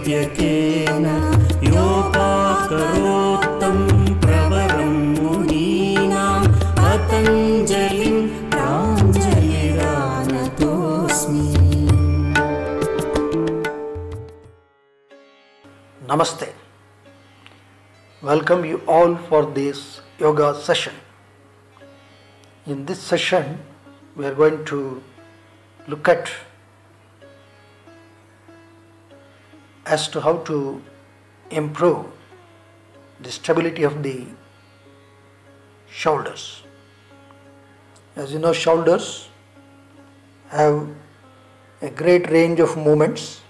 साङ्गत्यकेन योपाकरोत्तं प्रवरं मुनीनां पतञ्जलिं प्राञ्जलिरानतोऽस्मि। Namaste. Welcome you all for this yoga session. In this session, we are going to look at as to how to improve the stability of the shoulders. As you know, shoulders have a great range of movements,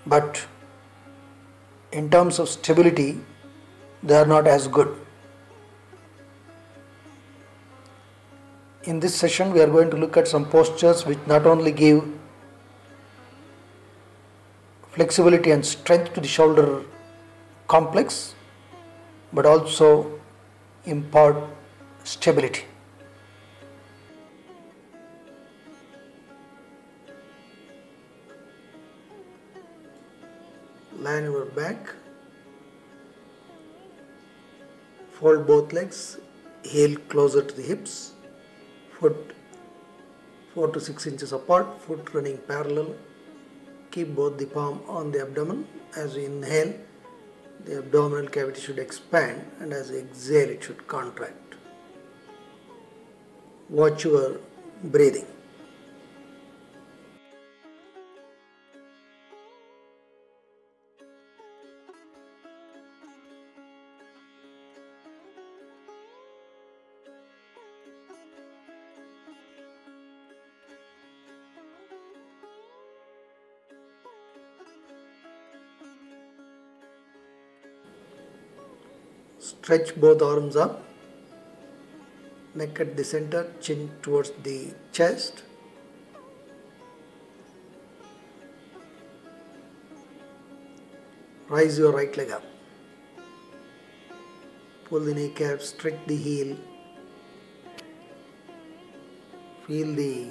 but in terms of stability, they are not as good. In this session, we are going to look at some postures which not only give flexibility and strength to the shoulder complex, but also impart stability. Lie on your back, fold both legs, heel closer to the hips, foot 4 to 6 inches apart, foot running parallel. Keep both the palm on the abdomen. As we inhale, the abdominal cavity should expand, and as we exhale, it should contract. Watch your breathing. Stretch both arms up, neck at the center, chin towards the chest. Rise your right leg up. Pull the kneecap, stretch the heel. Feel the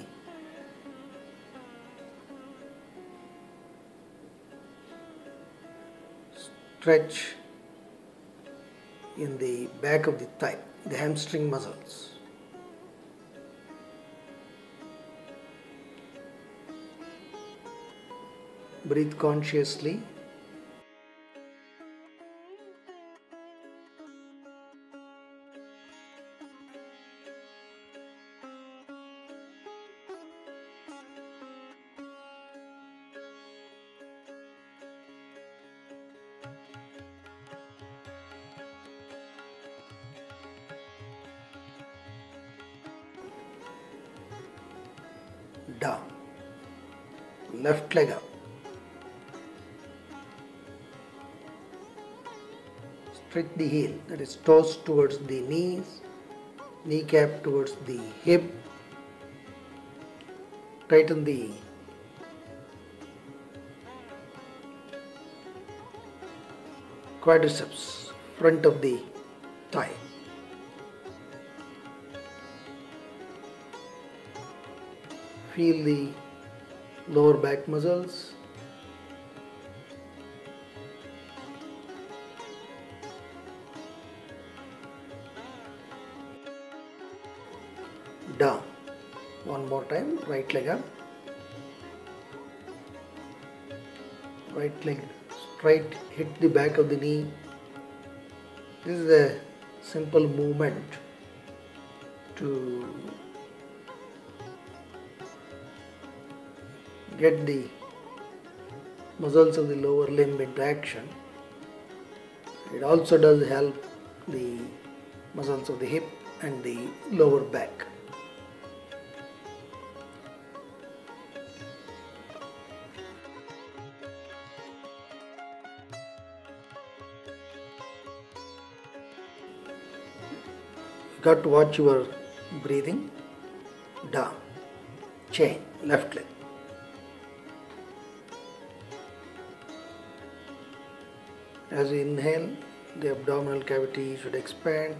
stretch in the back of the thigh, the hamstring muscles. Breathe consciously. Down. Left leg up. Stretch the heel, that is toes towards the knees, kneecap towards the hip. Tighten the quadriceps, front of the thigh. Feel the lower back muscles. Down. One more time, right leg up. Right leg straight, hit the back of the knee. This is a simple movement to get the muscles of the lower limb into action. It also does help the muscles of the hip and the lower back. You got to watch your breathing. Down, chain, left leg. As we inhale, the abdominal cavity should expand.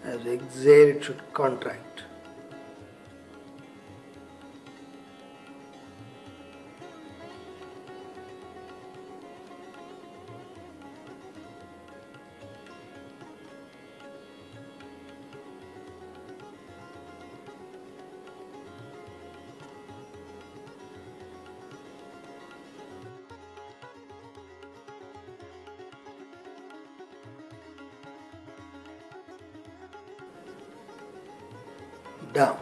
As we exhale, it should contract. down.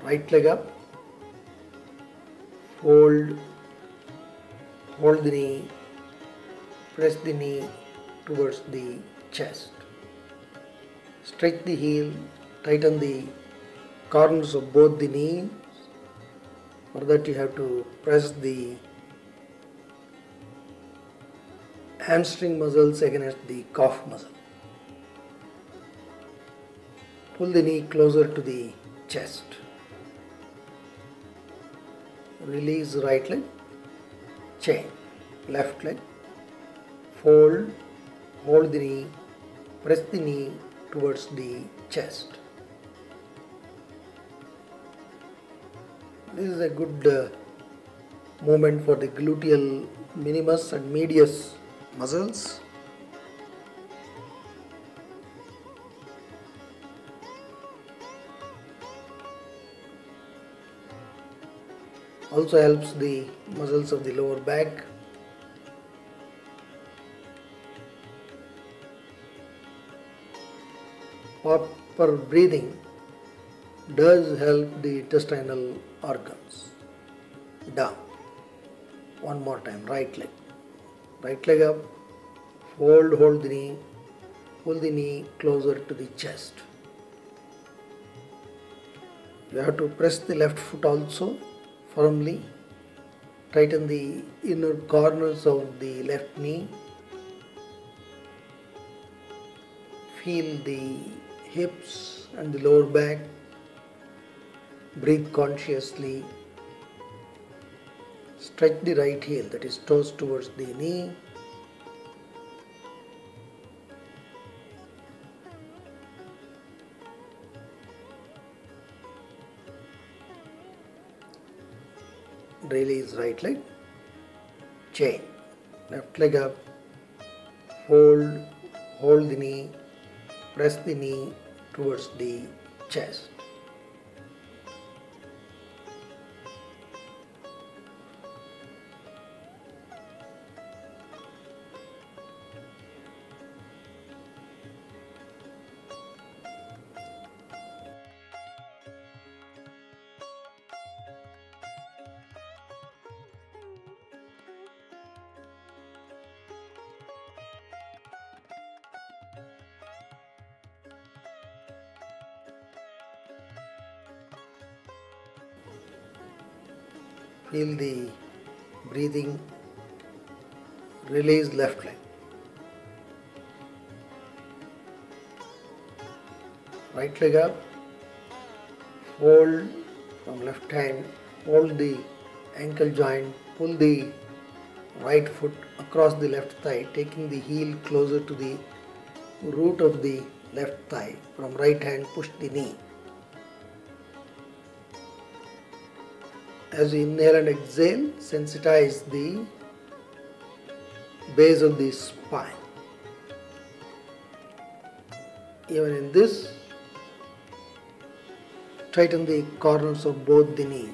Right leg up, fold, hold the knee, press the knee towards the chest. Stretch the heel, tighten the corners of both the knees. For that you have to press the hamstring muscles against the calf muscle. Pull the knee closer to the chest. Release right leg, chain, left leg, fold, hold the knee, press the knee towards the chest. This is a good movement for the gluteal minimus and medius muscles. Also helps the muscles of the lower back. Proper breathing does help the intestinal organs. Down. One more time. Right leg. Right leg up. Fold, hold the knee. Pull the knee closer to the chest. You have to press the left foot also firmly. Tighten the inner corners of the left knee. Feel the hips and the lower back. Breathe consciously. Stretch the right heel, that is toes towards the knee. Release right leg, chain, left leg up, fold, hold the knee, press the knee towards the chest. Feel the breathing. Release left leg. Right leg up. Fold from left hand. Hold the ankle joint. Pull the right foot across the left thigh, taking the heel closer to the root of the left thigh. From right hand, push the knee. As you inhale and exhale, sensitize the base of the spine. Even in this, tighten the corners of both the knees.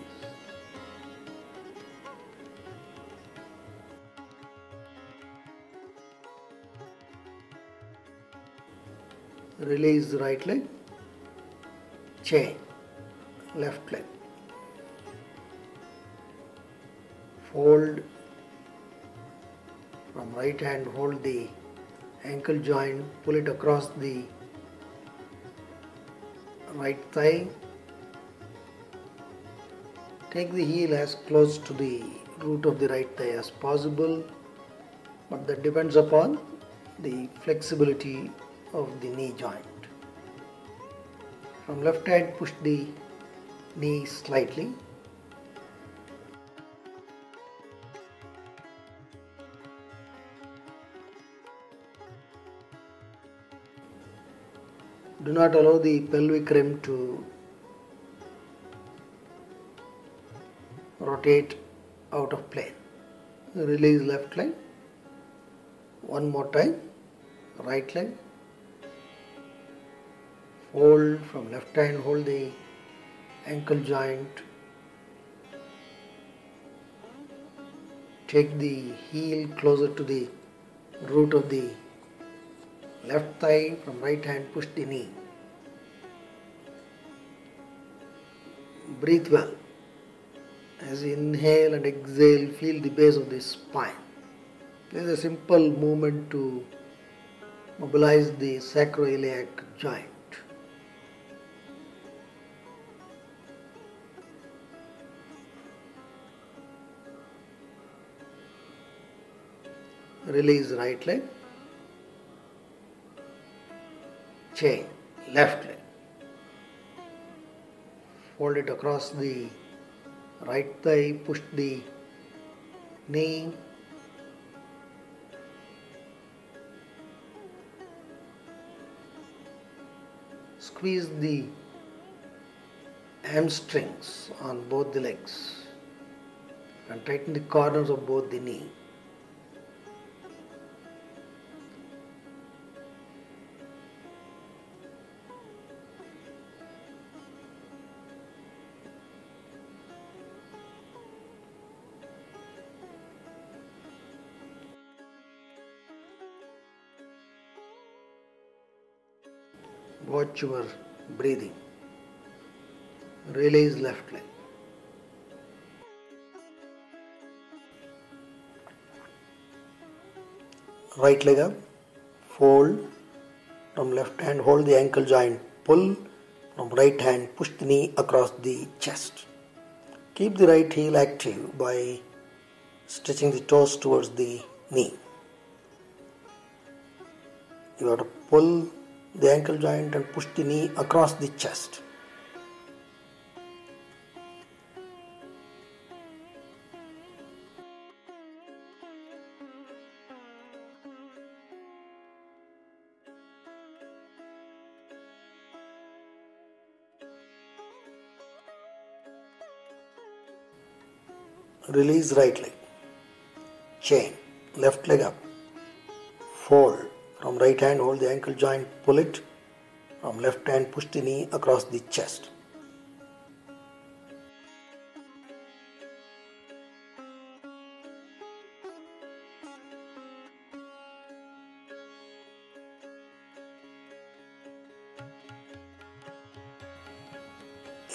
Release the right leg, chain, left leg. Fold from right hand, hold the ankle joint, pull it across the right thigh. Take the heel as close to the root of the right thigh as possible, but that depends upon the flexibility of the knee joint. From left hand, push the knee slightly. Do not allow the pelvic rim to rotate out of plane. Release left leg. One more time. Right leg. Fold from left hand, hold the ankle joint. Take the heel closer to the root of the left thigh, from right hand push the knee. Breathe well. As you inhale and exhale, feel the base of the spine. This is a simple movement to mobilize the sacroiliac joint. Release right leg. Chain, left leg. Fold it across the right thigh, push the knee. Squeeze the hamstrings on both the legs and tighten the corners of both the knee. Watch your breathing. Release left leg. Right leg up. Fold. From left hand, hold the ankle joint. Pull. From right hand, push the knee across the chest. Keep the right heel active by stretching the toes towards the knee. You have to pull the ankle joint and push the knee across the chest. Release right leg. Chain. Left leg up. Fold. From right hand, hold the ankle joint, pull it. From left hand, push the knee across the chest.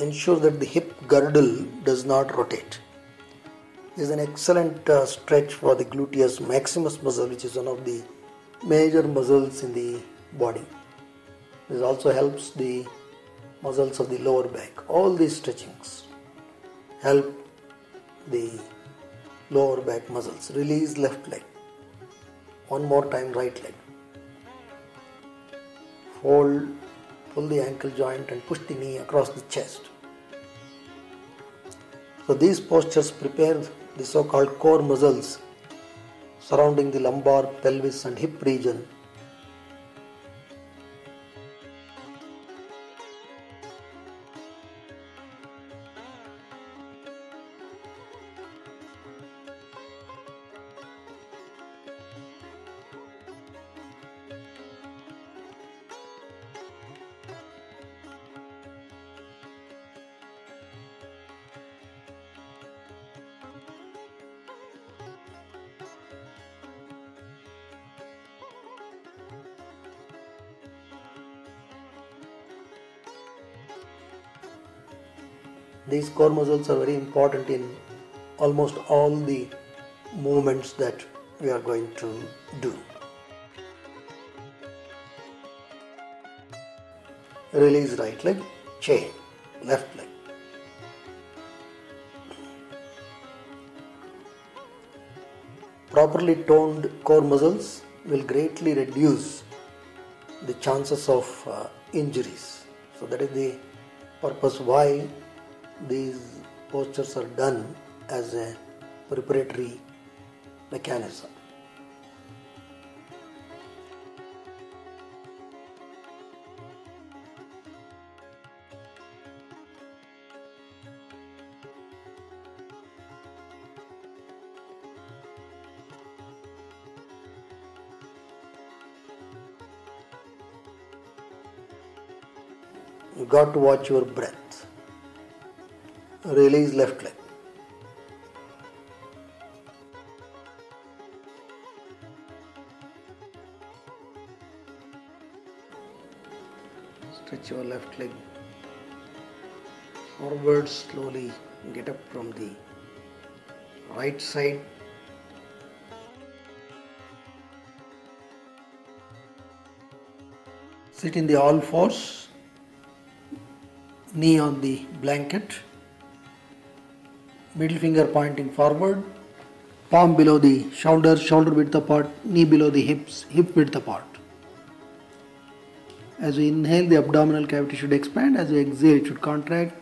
Ensure that the hip girdle does not rotate. This is an excellent stretch for the gluteus maximus muscle, which is one of the major muscles in the body. This also helps the muscles of the lower back. All these stretchings help the lower back muscles. Release left leg. One more time, right leg. Fold, pull the ankle joint and push the knee across the chest. So these postures prepare the so-called core muscles surrounding the lumbar, pelvis and hip region. These core muscles are very important in almost all the movements that we are going to do. Release right leg, chain, left leg. Properly toned core muscles will greatly reduce the chances of injuries. So that is the purpose why these postures are done as a preparatory mechanism. You got to watch your breath. Release left leg. Stretch your left leg forward, slowly get up from the right side. Sit in the all fours, knee on the blanket, middle finger pointing forward, palm below the shoulder, shoulder width apart, knee below the hips, hip width apart. As we inhale, the abdominal cavity should expand. As we exhale, it should contract.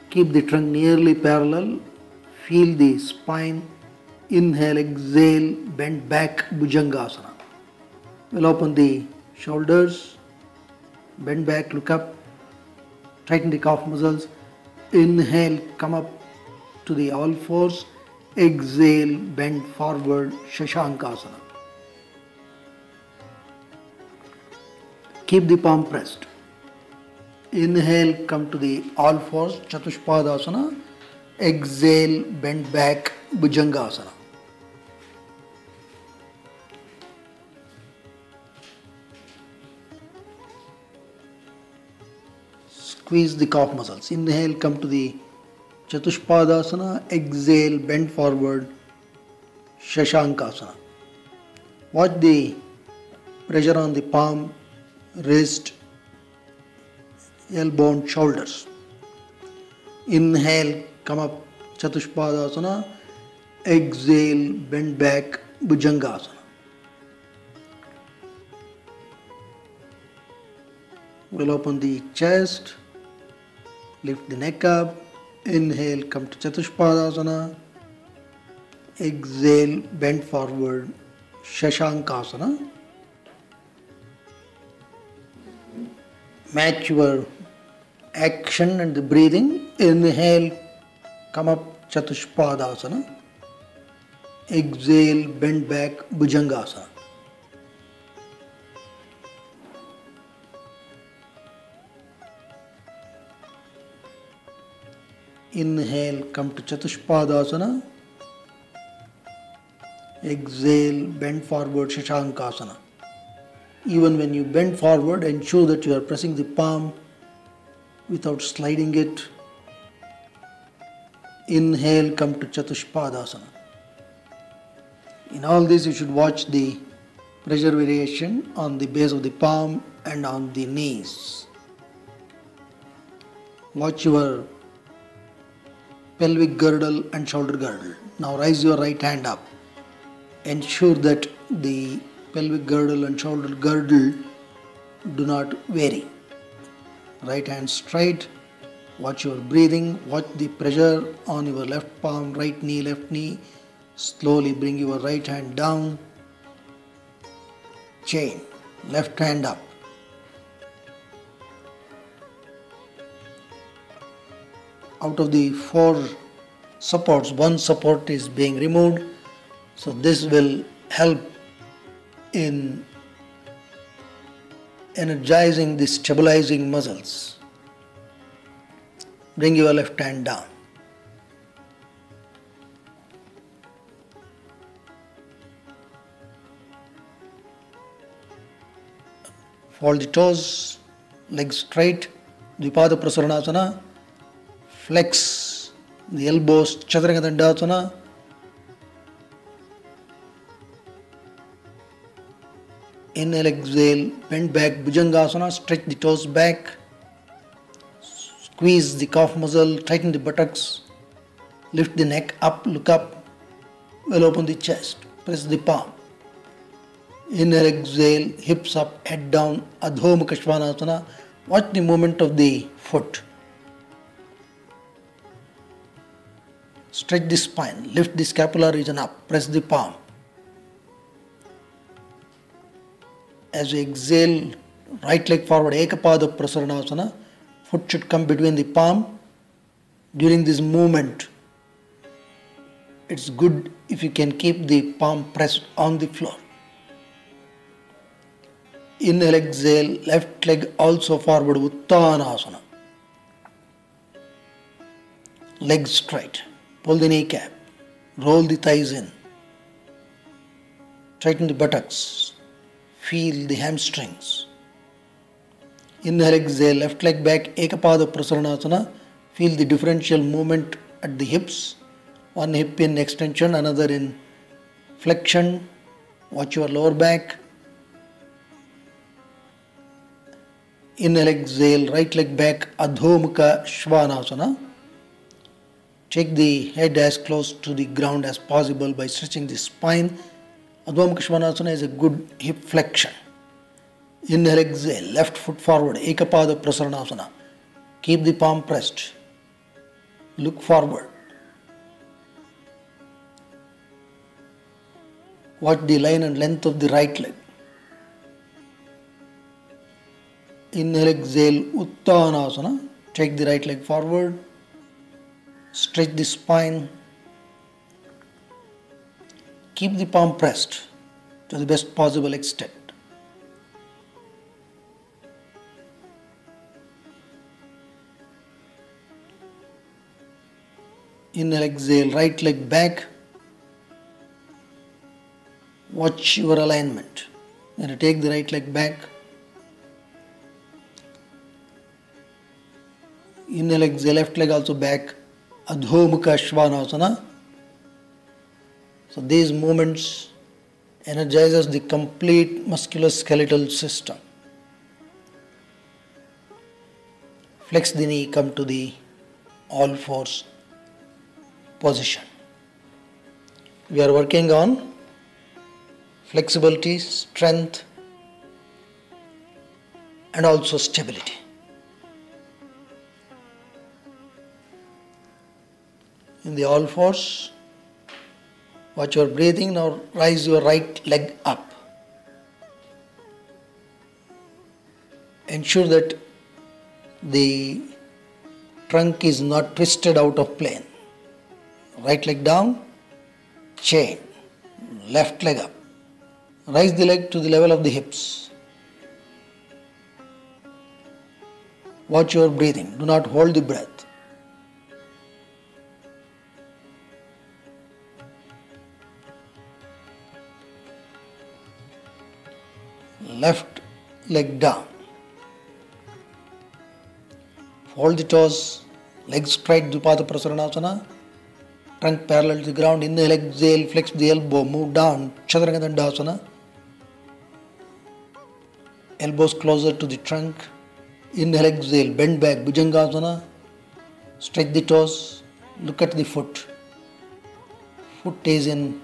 Keep the trunk nearly parallel. Feel the spine. Inhale, exhale, bend back, Bhujangasana. We'll open the shoulders, bend back, look up, tighten the calf muscles. Inhale, come up to the all fours. Exhale, bend forward, Shashankasana. Keep the palm pressed. Inhale, come to the all fours, Chatushpadasana. Exhale, bend back, Bhujangasana. Squeeze the calf muscles. Inhale, come to the Chatushpadasana. Exhale, bend forward, Shashankasana. Watch the pressure on the palm, wrist, elbow and shoulders. Inhale, come up, Chatushpadasana. Exhale, bend back, Bhujangasana. We'll open the chest, lift the neck up. Inhale, come to Chatushpadasana. Exhale, bend forward, Shashankasana. Match your action and the breathing. Inhale, come up, Chatushpadasana. Exhale, bend back, Bhujangasana. Inhale, come to Chatushpadasana. Exhale, bend forward, Shashankasana. Even when you bend forward, ensure that you are pressing the palm without sliding it. Inhale, come to Chatushpadasana. In all this, you should watch the pressure variation on the base of the palm and on the knees. Watch your pelvic girdle and shoulder girdle. Now raise your right hand up. Ensure that the pelvic girdle and shoulder girdle do not vary. Right hand straight. Watch your breathing. Watch the pressure on your left palm, right knee, left knee. Slowly bring your right hand down. Chain. Left hand up. Out of the 4 supports, 1 support is being removed. So this will help in energizing the stabilizing muscles. Bring your left hand down. Fold the toes, legs straight, Dvipada Prasaranasana. Flex the elbows, Chaturanga Dandasana. Inhale, exhale, bend back, Bhujangasana. Stretch the toes back. Squeeze the calf muscle, tighten the buttocks. Lift the neck up, look up. Well, open the chest. Press the palm. Inhale, exhale, hips up, head down, Adho Mukha Svanasana. Watch the movement of the foot. Stretch the spine, lift the scapular region up, press the palm. As we exhale, right leg forward, Ekapada Prasaranasana. Foot should come between the palm. During this movement, it's good if you can keep the palm pressed on the floor. Inhale, exhale, left leg also forward, Uttanasana. Legs straight. Pull the kneecap. Roll the thighs in. Tighten the buttocks. Feel the hamstrings. Inhale, exhale, left leg back, Ekapada Prasaranasana. Feel the differential movement at the hips. One hip in extension, another in flexion. Watch your lower back. Inhale, exhale, right leg back, Adho Mukha Svanasana. Take the head as close to the ground as possible by stretching the spine. Adho Mukha Svanasana is a good hip flexion. Inhale, exhale, left foot forward, Ekapada Prasaranasana. Keep the palm pressed. Look forward. Watch the line and length of the right leg. Inhale, exhale, Uttanasana. Take the right leg forward. Stretch the spine. Keep the palm pressed to the best possible extent. Inhale, exhale, right leg back. Watch your alignment. Then take the right leg back. Inhale, exhale, left leg also back. Adho Mukha Svanasana. So these movements energizes the complete musculoskeletal system. Flex the knee, come to the all fours position. We are working on flexibility, strength, and also stability. In the all fours, watch your breathing. Now rise your right leg up. Ensure that the trunk is not twisted out of plane. Right leg down, chain, left leg up. Rise the leg to the level of the hips. Watch your breathing. Do not hold the breath. Left leg down. Hold the toes, legs straight, Dvipada Prasaranasana. Trunk parallel to the ground. Inhale, exhale, flex the elbow, move down, Chaturanga Dandasana. Elbows closer to the trunk. Inhale, exhale, bend back, Bhujangasana. Stretch the toes, look at the foot. Foot is in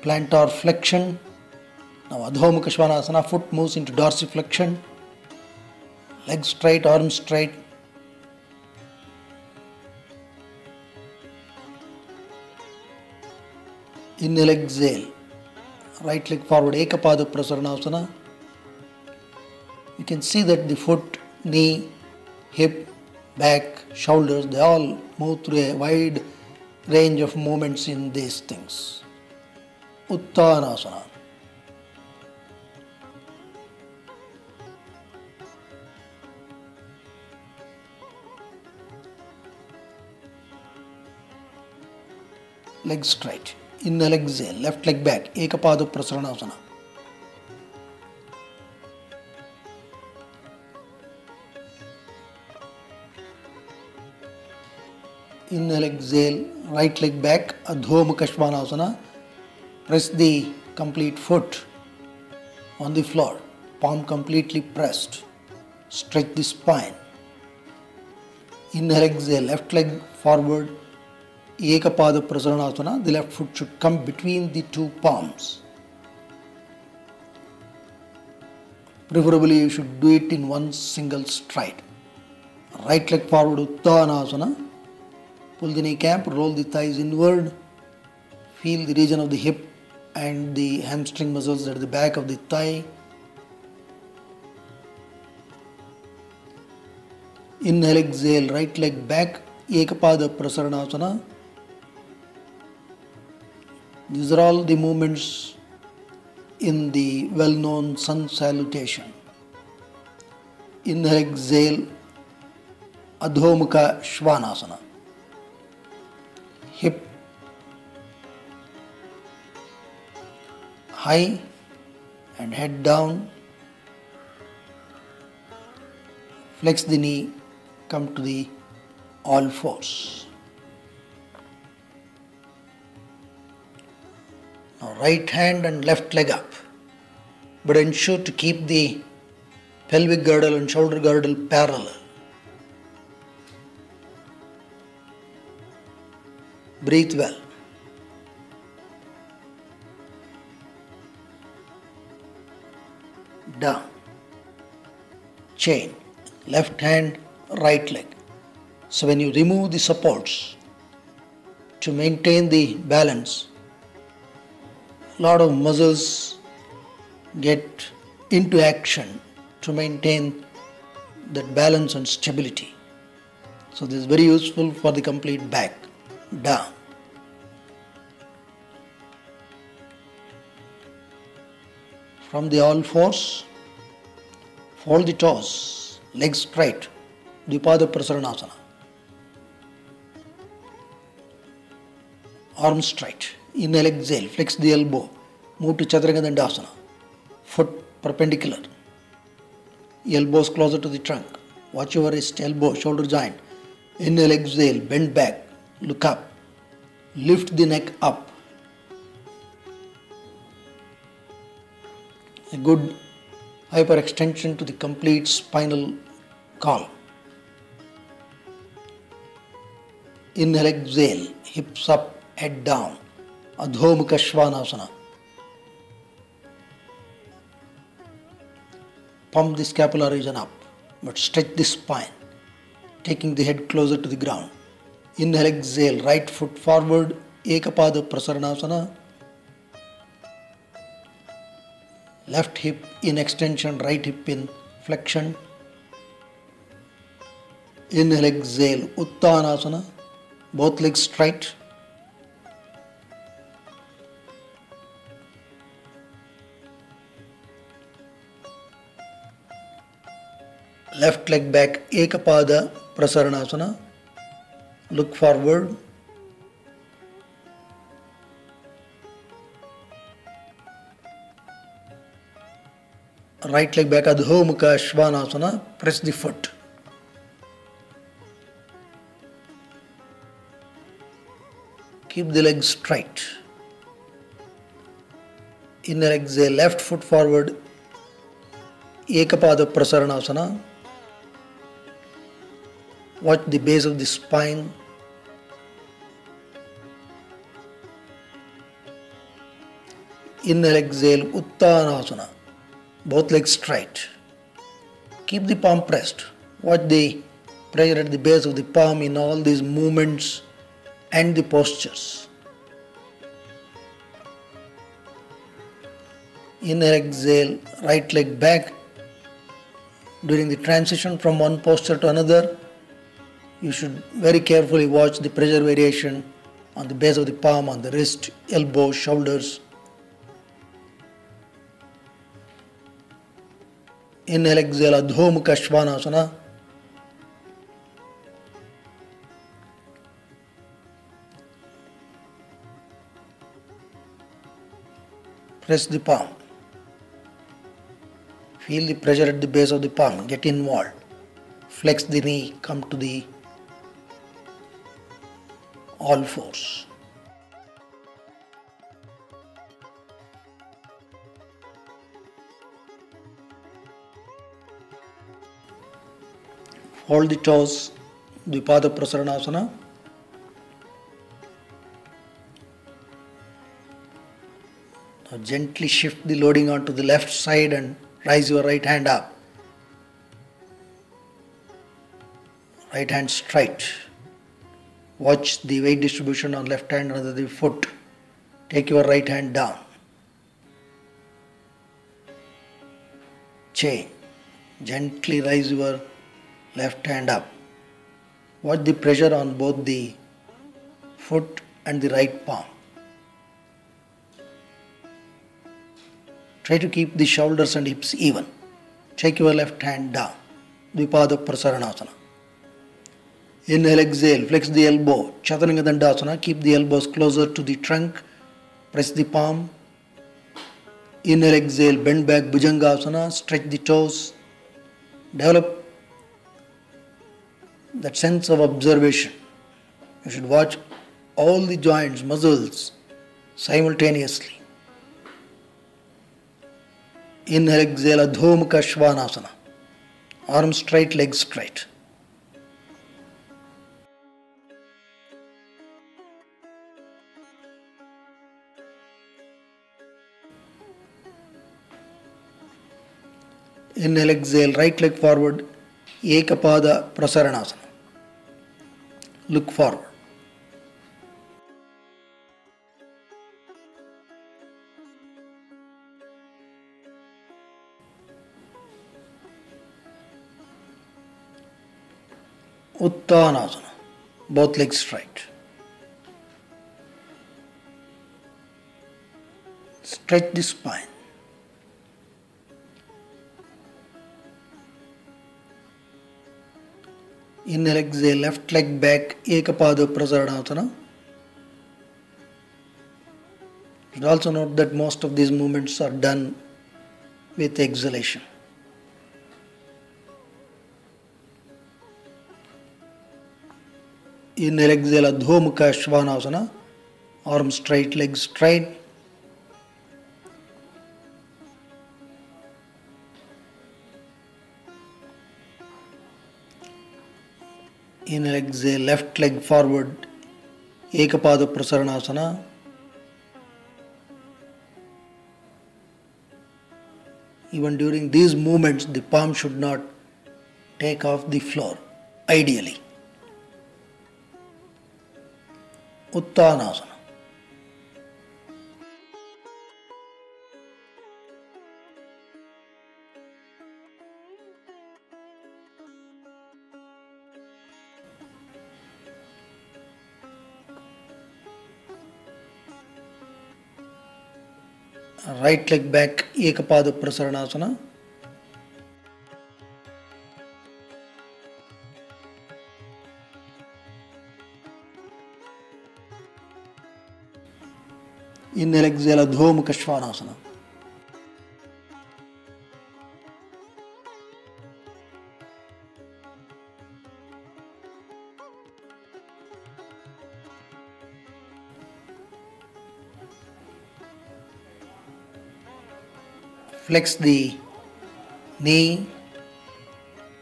plantar flexion. Now Adho Mukha Svanasana, foot moves into dorsiflexion. Legs straight, arms straight. Inhale, exhale, right leg forward, Ekapada Prasaranasana. You can see that the foot, knee, hip, back, shoulders, they all move through a wide range of movements in these things. Uttanasana. Legs straight. Inhale, exhale, left leg back, Ekapada Prasaranasana. Inhale, exhale, right leg back, Adho Mukha Svanasana. Press the complete foot on the floor, palm completely pressed. Stretch the spine. Inhale, exhale, left leg forward, Ekapada Prasaranasana. The left foot should come between the two palms. Preferably you should do it in one single stride. Right leg forward, Uttanasana. Pull the kneecap, roll the thighs inward. Feel the region of the hip and the hamstring muscles at the back of the thigh. Inhale, exhale, right leg back, Ekapada Prasaranasana. These are all the movements in the well-known sun salutation. Inhale, exhale, Adho Mukha Svanasana. Hip high and head down. Flex the knee, come to the all fours. Now right hand and left leg up, but ensure to keep the pelvic girdle and shoulder girdle parallel. Breathe well. Down. Chain. Left hand, right leg. So when you remove the supports to maintain the balance, a lot of muscles get into action to maintain that balance and stability. So this is very useful for the complete back. Down. From the all fours, fold the toes, legs straight, Dvipada Prasaranasana. Arms straight, inhale, exhale, flex the elbow, move to Chaturanga Dandasana, foot perpendicular, elbows closer to the trunk, watch your wrist, elbow, shoulder joint, inhale, exhale, bend back, look up, lift the neck up. A good hyperextension to the complete spinal column. Inhale, exhale, hips up, head down, Adho Mukha Svanasana. Pump the scapular region up, but stretch the spine, taking the head closer to the ground. Inhale, exhale, right foot forward, Ekapada Prasaranasana. Left hip in extension, right hip in flexion. Inhale, exhale, Uttanasana, both legs straight. Left leg back, Ekapada Prasaranasana. Look forward. Right leg back, Adho Mukha Svanasana. Press the foot. Keep the legs straight. Inhale, exhale, left foot forward, Ekapada Prasaranasana. Watch the base of the spine. Inhale, exhale, Uttanasana. Both legs straight. Keep the palm pressed. Watch the pressure at the base of the palm in all these movements and the postures. Inhale, exhale, right leg back. During the transition from one posture to another, you should very carefully watch the pressure variation on the base of the palm, on the wrist, elbow, shoulders. Inhale, exhale, Adho Mukha Svanasana. Press the palm. Feel the pressure at the base of the palm. Get involved. Flex the knee. Come to the all fours. Hold the toes. Dvipada Prasaranasana. Now gently shift the loading onto the left side and rise your right hand up. Right hand straight. Watch the weight distribution on left hand under the foot. Take your right hand down. Chain. Gently rise your left hand up. Watch the pressure on both the foot and the right palm. Try to keep the shoulders and hips even. Take your left hand down. Dvipada Prasaranasana. Inhale, exhale, flex the elbow, Chaturanga Dandasana. Keep the elbows closer to the trunk. Press the palm. Inhale, exhale, bend back, Bhujangasana. Stretch the toes. Develop that sense of observation. You should watch all the joints, muscles simultaneously. Inhale, exhale, Adho Mukha Svanasana. Arms straight, legs straight. Inhale, exhale, right leg forward, Ekapada Prasaranasana. Look forward. Uttanasana, both legs straight. Stretch the spine. Inhale, exhale, left leg back, Ekapada Prasaranasana. You should also note that most of these movements are done with exhalation. Inhale, exhale, Adho Mukha Svanasana. Arms straight, legs straight. Inhale, exhale, left leg forward, Ekapada Prasaranasana. Even during these movements, the palm should not take off the floor, ideally. Uttanasana. Right leg back, Ekapada Prasaranasana. Inhale, exhale, Adho Mukha Svanasana. Flex the knee,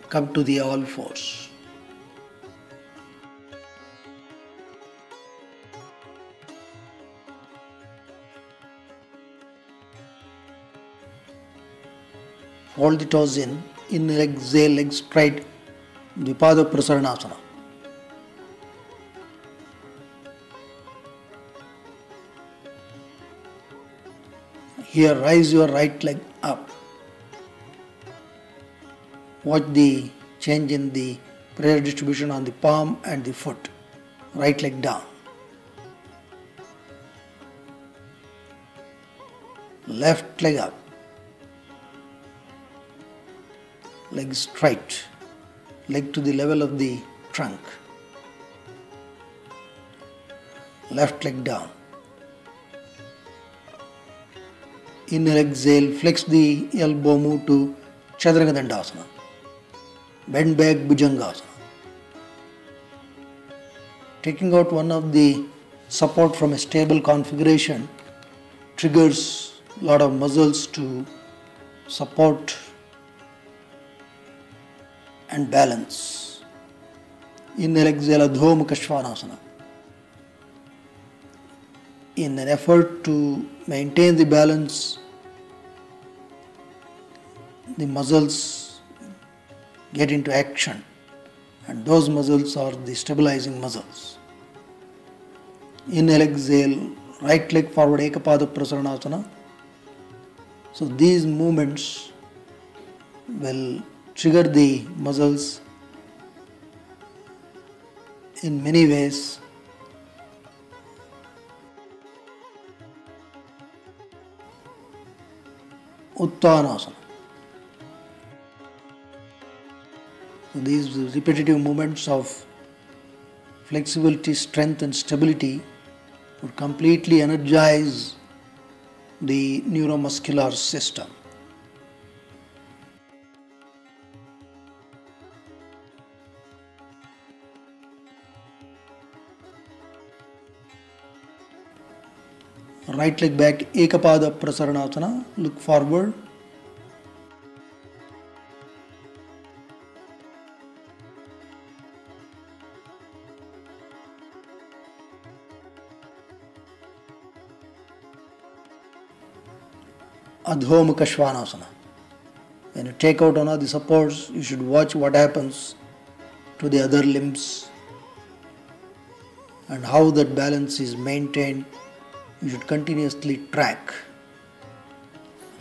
come to the all fours. Fold the toes in, inhale, exhale, legs straight, Dvipada Prasaranasana. Here, rise your right leg up. Watch the change in the pressure distribution on the palm and the foot. Right leg down. Left leg up. Leg straight. Leg to the level of the trunk. Left leg down. Inhale, exhale, flex the elbow, move to Chaturanga Dandasana. Bend back, Bhujangasana. Taking out one of the support from a stable configuration triggers a lot of muscles to support and balance. Inhale, exhale, Adho Mukha Svanasana. In an effort to maintain the balance, the muscles get into action, and those muscles are the stabilizing muscles. Inhale, exhale, right leg forward, Ekapada Prasaranasana. So these movements will trigger the muscles in many ways. Uttanasana. These repetitive movements of flexibility, strength and stability would completely energize the neuromuscular system. Right leg back, Ekapada Prasaranasana. Look forward. Adho Mukha Svanasana. When you take out one of the supports, you should watch what happens to the other limbs and how that balance is maintained. You should continuously track.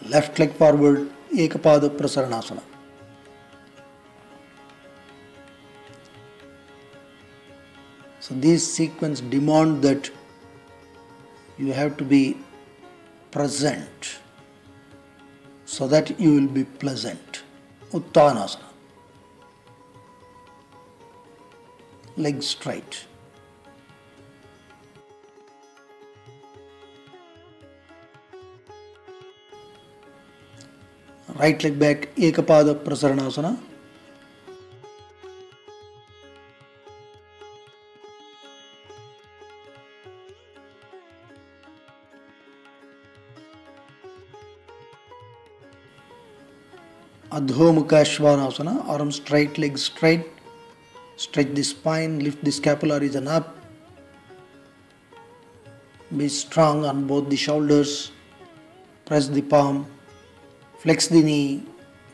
Left leg forward, Ekapada Prasaranasana. So these sequence demand that you have to be present so that you will be pleasant. Uttanasana. Legs straight. Right leg back, Ekapada Prasaranasana. Adho Mukha Svanasana. Arms straight, legs straight. Stretch the spine, lift the scapularis and up. Be strong on both the shoulders. Press the palm. Flex the knee.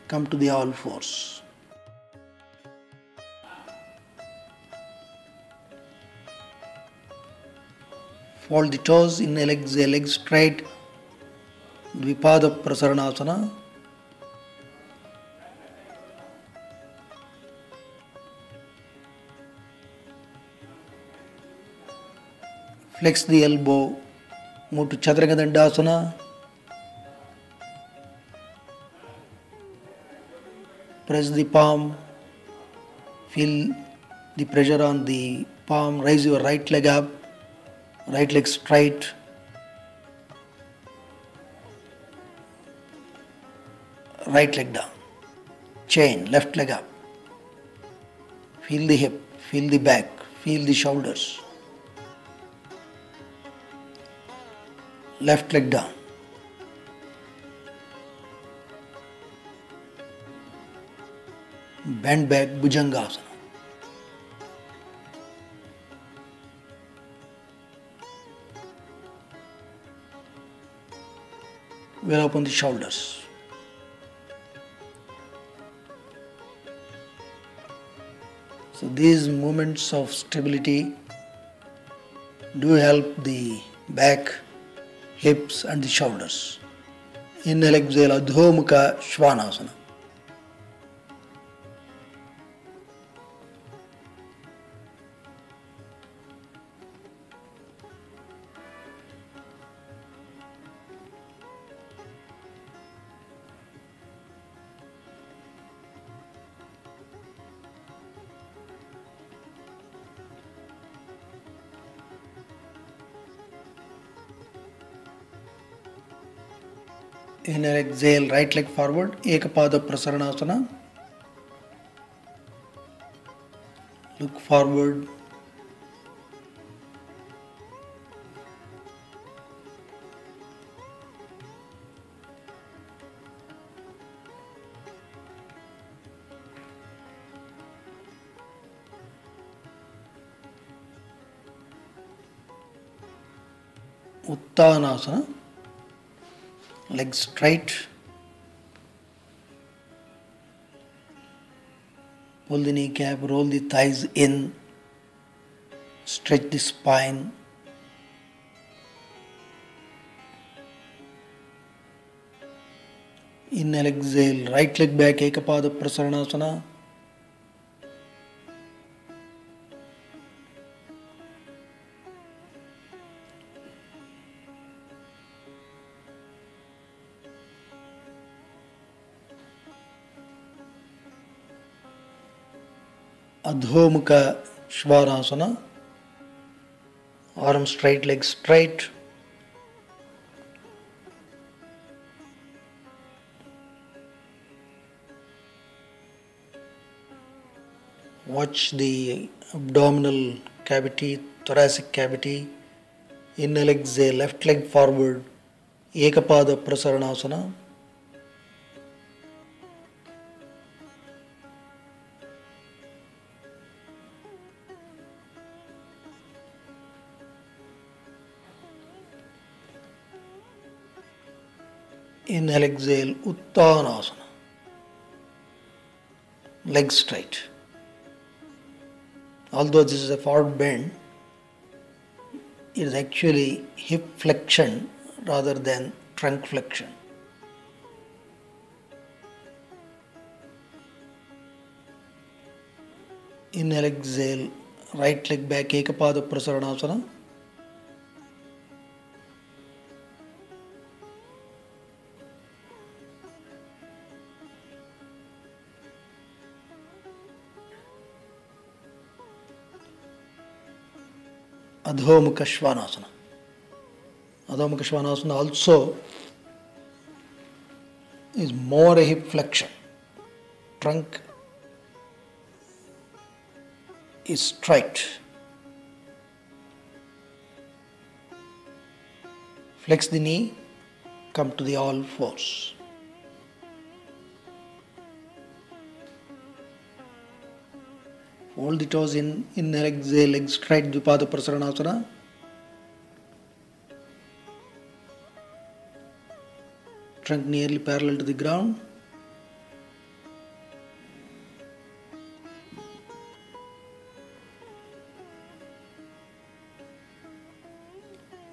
Come to the all fours. Fold the toes, inhale, exhale, legs straight. Dvipada Prasaranasana. Flex the elbow, move to Chaturanga Dandasana. Press the palm, feel the pressure on the palm. Raise your right leg up, right leg straight. Right leg down. Chain, left leg up. Feel the hip, feel the back, feel the shoulders. Left leg down. Bend back, Bhujangasana. Well open the shoulders. So these movements of stability do help the back, hips and the shoulders. Inhale, exhale, Adho Mukha Svanasana. Inhale, exhale, right leg forward, Ekapada Prasaranasana. Look forward. Uttanasana. Legs straight. Pull the kneecap, roll the thighs in. Stretch the spine. Inhale, exhale, right leg back, Ekapada Prasaranasana. Adho Mukha Svanasana. Arms straight, legs straight. Watch the abdominal cavity, thoracic cavity Inhale, exhale, left leg forward, Ekapada Prasaranasana. Inhale, exhale, Uttanasana. Legs straight. Although this is a forward bend, it is actually hip flexion rather than trunk flexion. Inhale, exhale, right leg back, Ekapada Prasaranasana. Adho-Mukha Svanasana. Adho-Mukha Svanasana also is more a hip flexion. Trunk is straight. Flex the knee, come to the all fours. Hold the toes in, inhale, exhale, legs straight, Dvipada Prasaranasana. Trunk nearly parallel to the ground.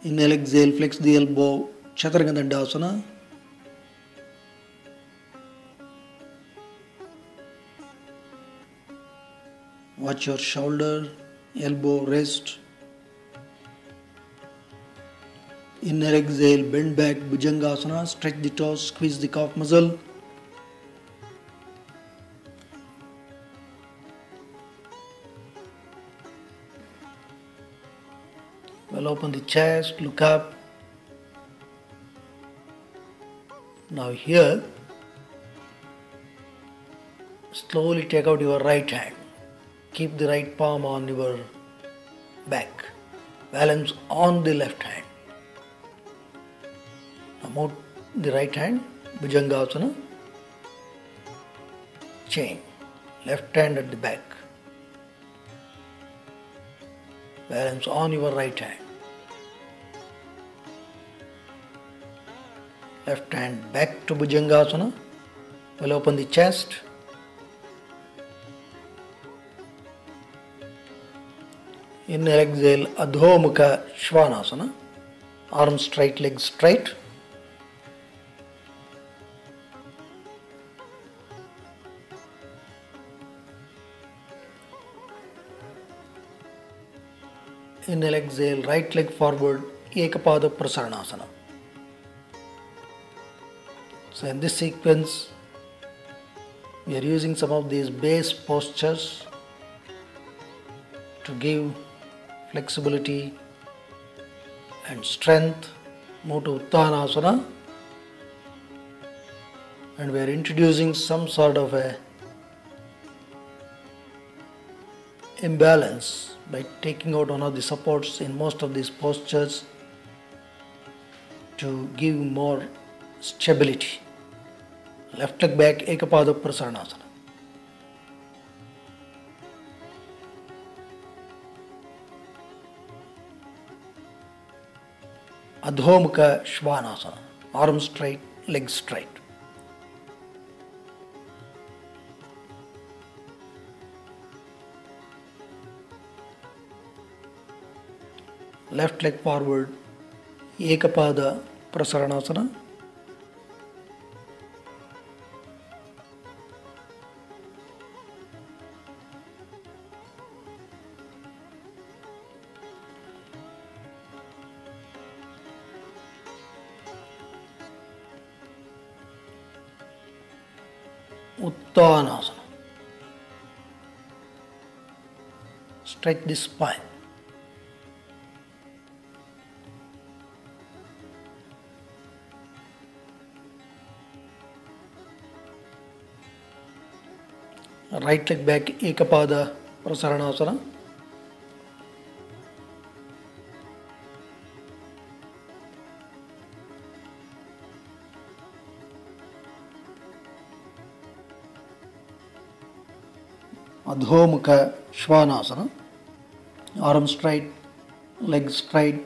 Inhale, exhale, flex the elbow, Chaturanga Dandasana. Watch your shoulder, elbow, wrist. Inhale, exhale, bend back, Bhujangasana, stretch the toes, squeeze the calf muscle. Well, open the chest, look up. Now here, slowly take out your right hand. Keep the right palm on your back. Balance on the left hand. Now move the right hand, Bhujangasana. Chain. Left hand at the back. Balance on your right hand. Left hand back to Bhujangasana. Well, open the chest. Inhale, exhale, Adho-Mukha Svanasana. Arms straight, legs straight. Inhale, exhale, right leg forward, Ekapada Prasaranasana. So in this sequence, we are using some of these base postures to give flexibility and strength. Move to Uttanasana, and we are introducing some sort of a imbalance by taking out one of the supports in most of these postures to give more stability. Left leg back, Ekapada Prasaranasana. Adho-Mukha Svanasana. Arms straight, legs straight. Left leg forward, Ekapada Prasaranasana. Uttanasana. Stretch the spine. Right leg back, Ekapada Prasaranasana. Adhomukha Shvanasana. Arms straight, legs straight.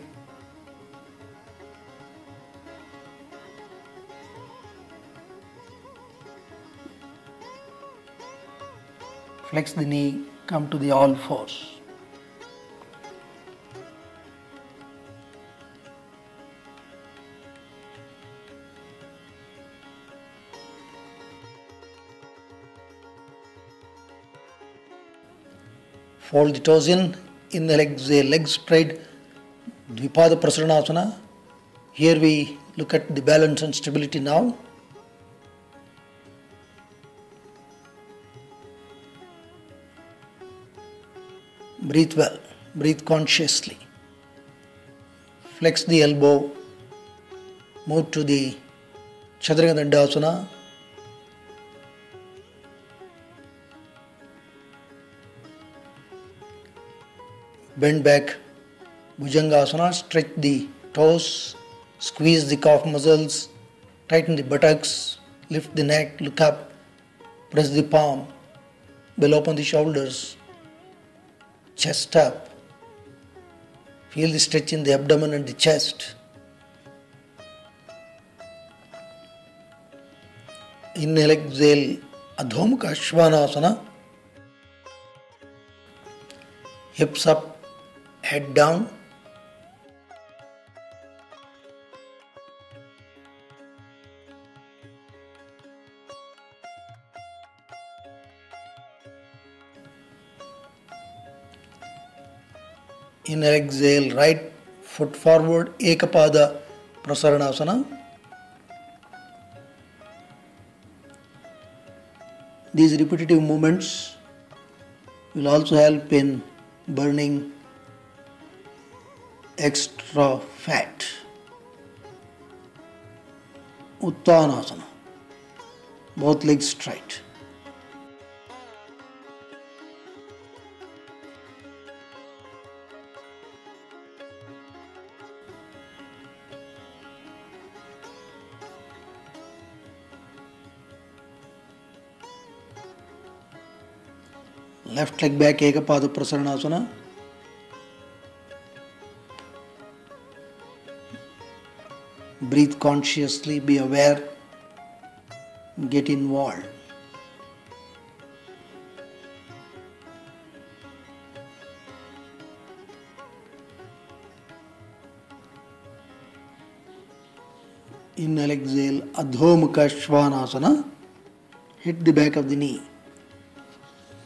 Flex the knee, come to the all fours. Fold the toes in the legs straight, Dvipada Prasaranasana. Here we look at the balance and stability now. Breathe well, breathe consciously. Flex the elbow, move to the Chaturanga Dandasana. Bend back, Bhujangasana, stretch the toes, squeeze the calf muscles, tighten the buttocks, lift the neck, look up, press the palm, belly open the shoulders, chest up, feel the stretch in the abdomen and the chest. Inhale, exhale, Adhomukha Shvanasana, hips up, head down. Inhale, exhale, right foot forward, Ekapada Prasaranasana. These repetitive movements will also help in burning extra fat. Uttanasana, both legs straight. Left leg back, Ekapada Prasaranasana. Breathe consciously, be aware, get involved. Inhale, exhale, Adhomukha Shvanasana. Hit the back of the knee.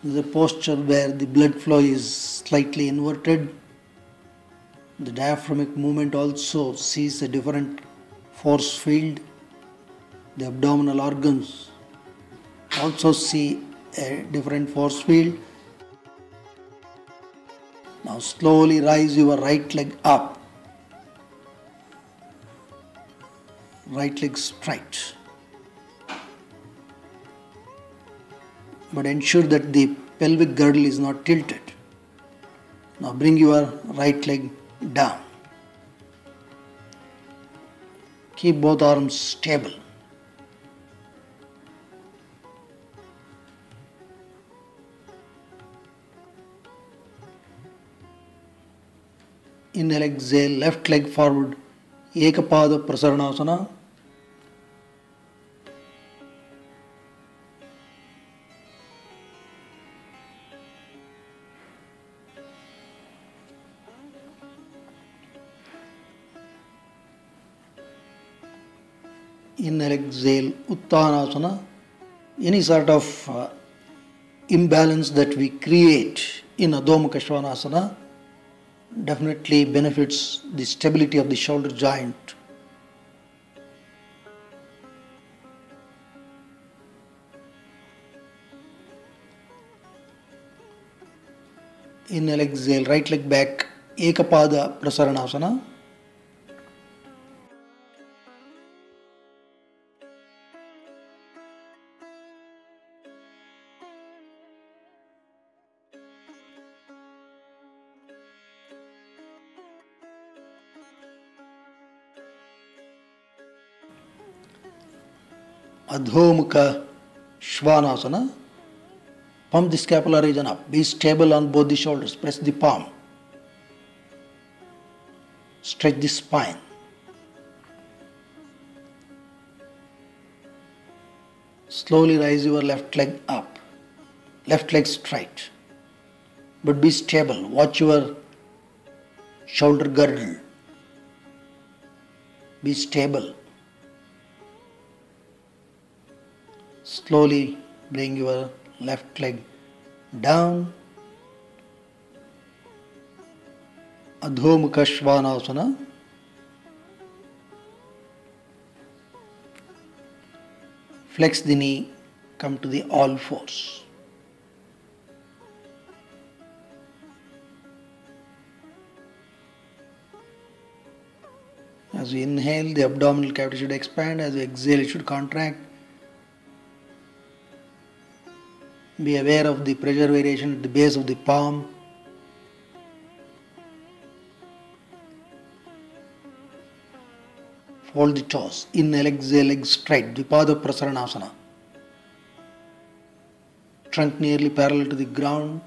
This is a posture where the blood flow is slightly inverted. The diaphragmic movement also sees a different force field. The abdominal organs also see a different force field. Now slowly rise your right leg up. Right leg straight. But ensure that the pelvic girdle is not tilted. Now bring your right leg down. Keep both arms stable. Inhale, exhale, left leg forward, Ekapada Prasaranasana. Inhale, exhale, Uttanasana. Any sort of imbalance that we create in Adhomukha Shvanasana definitely benefits the stability of the shoulder joint. Inhale, exhale, right leg back, Ekapada Prasaranasana. Adhomukha Shvanasana. Pump the scapular region up. Be stable on both the shoulders. Press the palm. Stretch the spine. Slowly rise your left leg up. Left leg straight. But be stable. Watch your shoulder girdle. Be stable. Slowly bring your left leg down. Adho Mukha Svanasana. Flex the knee, come to the all fours. As you inhale, the abdominal cavity should expand. As you exhale, it should contract. Be aware of the pressure variation at the base of the palm. Fold the toes. Inhale, exhale, legs straight. Dvipada Prasaranasana. Trunk nearly parallel to the ground.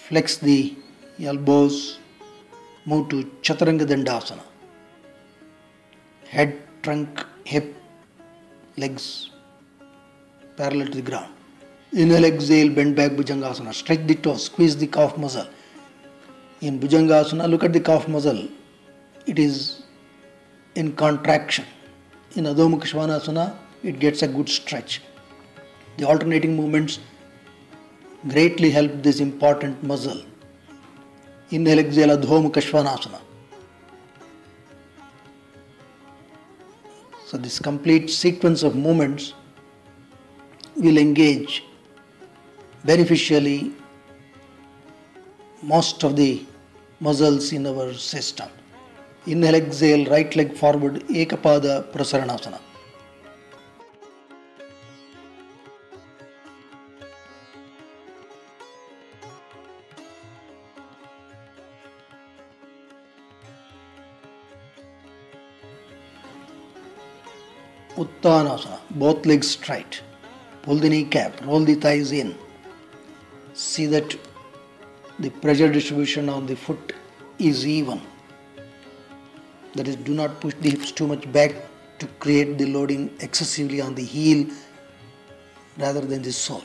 Flex the elbows. Move to Chaturanga Dandasana. Head, trunk, hip, legs parallel to the ground. Inhale, exhale, bend back Bhujangasana. Stretch the toes. Squeeze the calf muscle. In Bhujangasana, look at the calf muscle. It is in contraction. In Adho Mukha Svanasana, it gets a good stretch. The alternating movements greatly help this important muscle. Inhale, exhale, Adho Mukha Svanasana. So this complete sequence of movements will engage beneficially most of the muscles in our system. Inhale, exhale, right leg forward, Ekapada Prasaranasana. Uttanasana, both legs straight. Pull the kneecap, roll the thighs in. See that the pressure distribution on the foot is even. That is, do not push the hips too much back to create the loading excessively on the heel rather than the sole.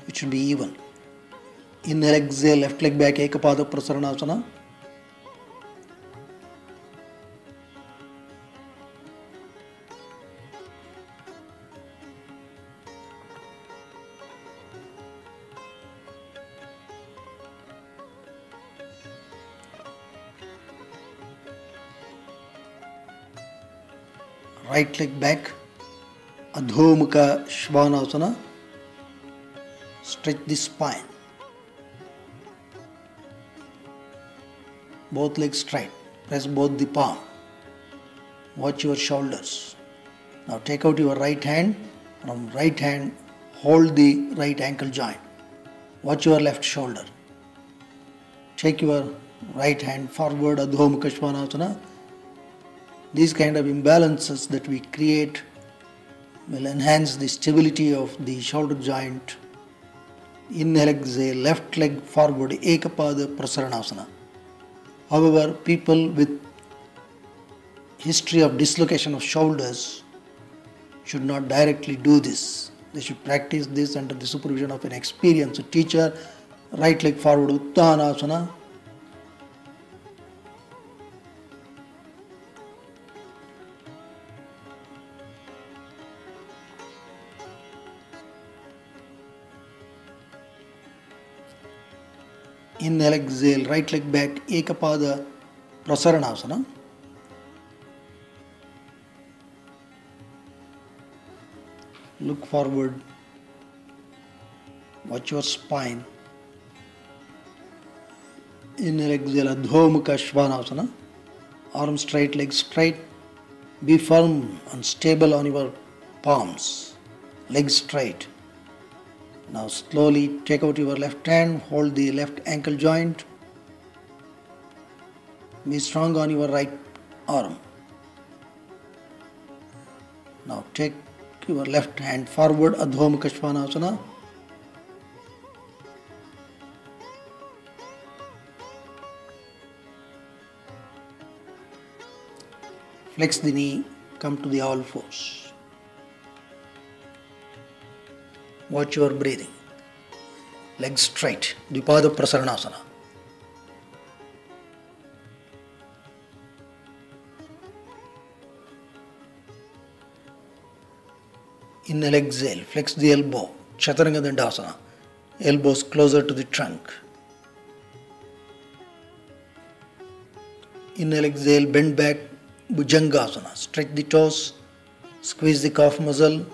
It should be even. Inhale, exhale, left leg back, Ekapada Prasaranasana. Right leg back, Adho Mukha Svanasana. Stretch the spine. Both legs straight. Press both the palm. Watch your shoulders. Now take out your right hand. From right hand, hold the right ankle joint. Watch your left shoulder. Take your right hand forward, Adho Mukha Svanasana. These kind of imbalances that we create will enhance the stability of the shoulder joint. Inhale, exhale, left leg forward, Ekapada Prasaranasana. However, people with history of dislocation of shoulders should not directly do this. They should practice this under the supervision of an experienced teacher. Right leg forward, Uttanasana. Inhale, exhale, right leg back, Ekapada Prasaranasana. Look forward. Watch your spine. Inhale, exhale, Adho Mukha Svanasana. Arms straight, legs straight. Be firm and stable on your palms. Legs straight. Now slowly take out your left hand, hold the left ankle joint. Be strong on your right arm. Now take your left hand forward, Adho Mukha Svanasana. Flex the knee, come to the all fours. Watch your breathing. Legs straight, Dvipada Prasaranasana. Inhale, exhale, flex the elbow, Chaturanga Dandasana. Elbows closer to the trunk. Inhale, exhale, bend back, Bhujangasana. Stretch the toes, squeeze the calf muscle.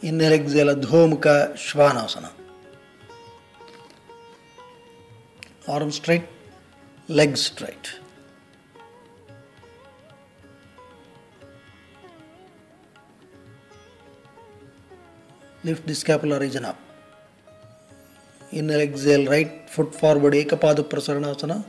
Inhale, exhale, Adho Mukha Svanasana. Arms straight, legs straight. Lift the scapular region up. Inhale, exhale, right foot forward, Ekapada Prasaranasana.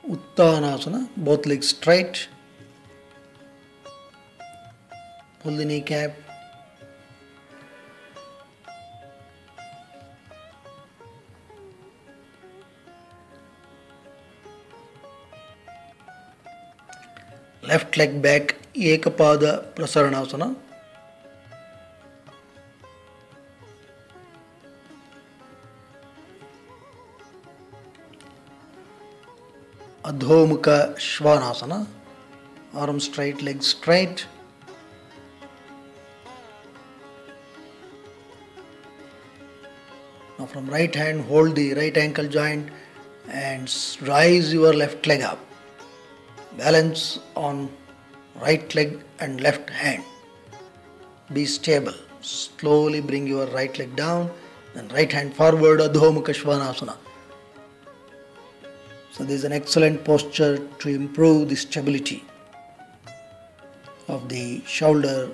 Uttanasana, both legs straight. Pull the kneecap. Left leg back, Ekapada Prasaranasana. Adho Mukha Svanasana. Arms straight, legs straight. Now from right hand, hold the right ankle joint and rise your left leg up. Balance on right leg and left hand. Be stable. Slowly bring your right leg down, then right hand forward, Adho Mukha Svanasana. So this is an excellent posture to improve the stability of the shoulder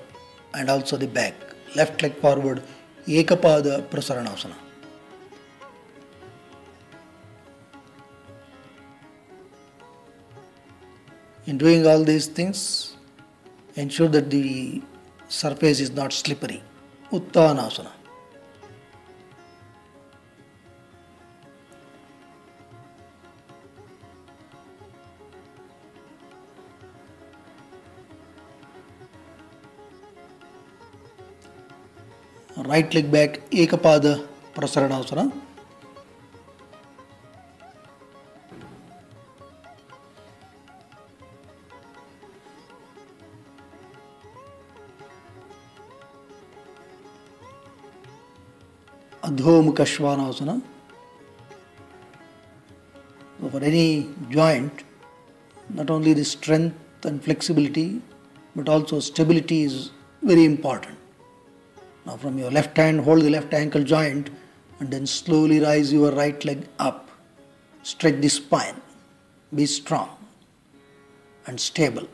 and also the back. Left leg forward, Ekapada Prasaranasana. In doing all these things, ensure that the surface is not slippery. Uttanasana. Right leg back, Ekapada Prasaranasana. Adho Mukha Svanasana. So for any joint, not only the strength and flexibility, but also stability is very important. Now from your left hand, hold the left ankle joint and then slowly rise your right leg up. Stretch the spine. Be strong and stable.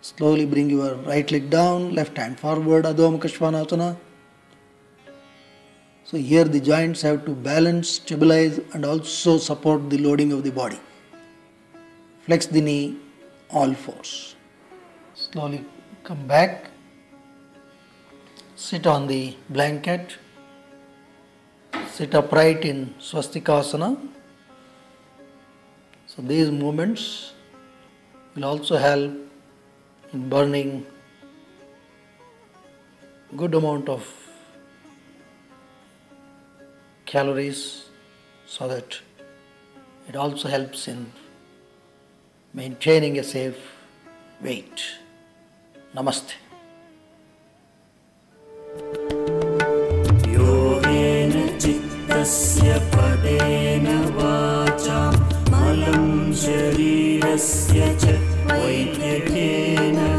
Slowly bring your right leg down, left hand forward, Adho Mukha Svanasana. So here the joints have to balance, stabilize and also support the loading of the body. Flex the knee, all fours. Slowly come back. Sit on the blanket. Sit upright in Swastikasana. So these movements will also help in burning good amount of calories, so that it also helps in maintaining a safe weight. Namaste. योगेन चित्तस्य पदेन वाचा मलं शरीरस्य च वैद्यकेन